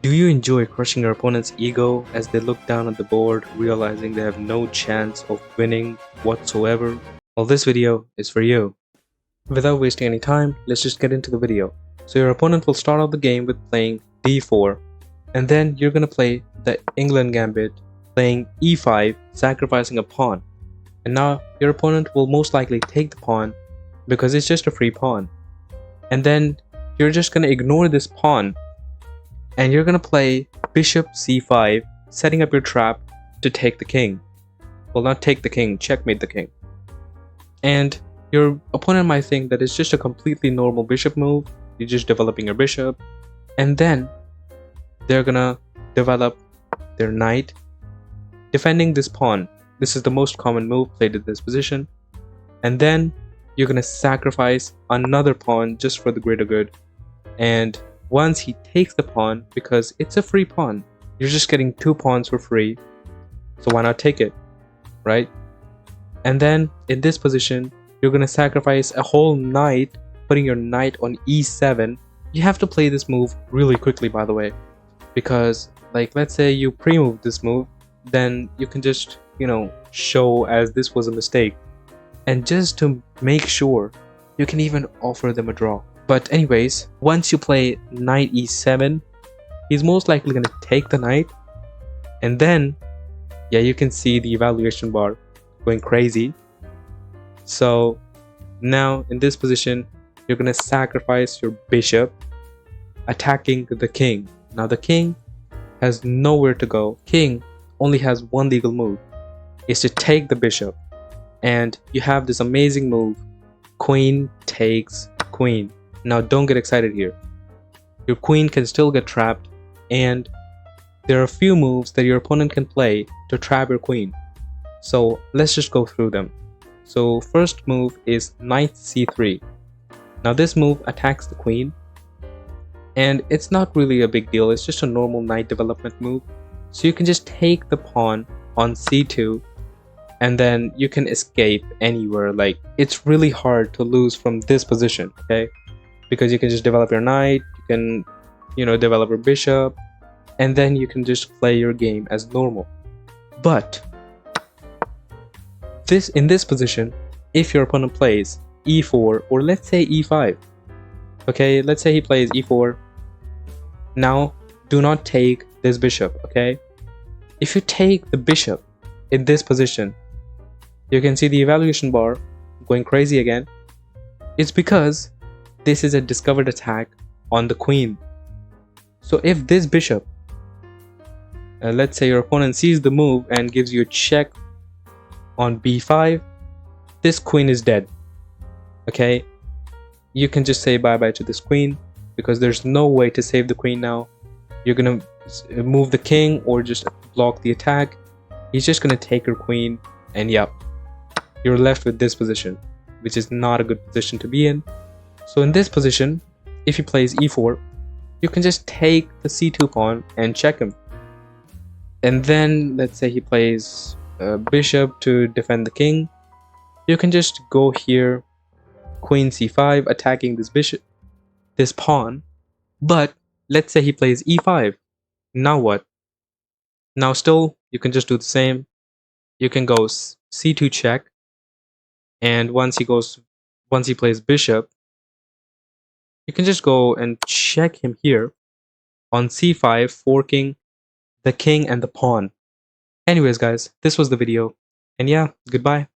Do you enjoy crushing your opponent's ego as they look down at the board, realizing they have no chance of winning whatsoever? Well, this video is for you. Without wasting any time, let's just get into the video. So your opponent will start out the game with playing d4, and then you're gonna play the England gambit, playing e5, sacrificing a pawn. And now your opponent will most likely take the pawn because it's just a free pawn. And then you're just gonna ignore this pawn and you're gonna play bishop c5, setting up your trap to take the king. Well, not take the king, checkmate the king. And your opponent might think that it's just a completely normal bishop move, you're just developing your bishop, and then they're gonna develop their knight, defending this pawn. This is the most common move played in this position. And then you're gonna sacrifice another pawn just for the greater good. And once he takes the pawn, because it's a free pawn, you're just getting 2 pawns for free, so why not take it, right? And then in this position, you're gonna sacrifice a whole knight, putting your knight on e7. You have to play this move really quickly, by the way, because like let's say you pre-move this move, then you can just, show as this was a mistake. And just to make sure, you can even offer them a draw. But anyways, once you play knight e7, he's most likely going to take the knight. And then, yeah, you can see the evaluation bar going crazy. So now in this position, you're going to sacrifice your bishop, attacking the king. Now the king has nowhere to go. King only has one legal move, is to take the bishop. And you have this amazing move, queen takes queen. Now don't get excited here. Your queen can still get trapped, and there are a few moves that your opponent can play to trap your queen. So let's just go through them. So first move is knight c3. Now this move attacks the queen, and it's not really a big deal, it's just a normal knight development move. So you can just take the pawn on c2, and then you can escape anywhere. Like, it's really hard to lose from this position, okay? Because you can just develop your knight, you can, develop your bishop, and then you can just play your game as normal. But in this position, if your opponent plays e4, or let's say e5, okay, let's say he plays e4. Now do not take this bishop, okay? If you take the bishop in this position, you can see the evaluation bar going crazy again. It's because this is a discovered attack on the queen. So if this bishop, let's say your opponent sees the move and gives you a check on b5, this queen is dead, okay? You can just say bye-bye to this queen, because there's no way to save the queen now. You're gonna move the king or just block the attack. He's just gonna take your queen, and yep, you're left with this position, which is not a good position to be in. So in this position, if he plays e4, you can just take the c2 pawn and check him. And then let's say he plays bishop to defend the king. You can just go here, queen c5, attacking this bishop, this pawn. But let's say he plays e5. Now what? Now still, you can just do the same. You can go c2 check. And once he plays bishop, you can just go and check him here on c5, forking the king and the pawn. Anyways guys, this was the video, and yeah, goodbye.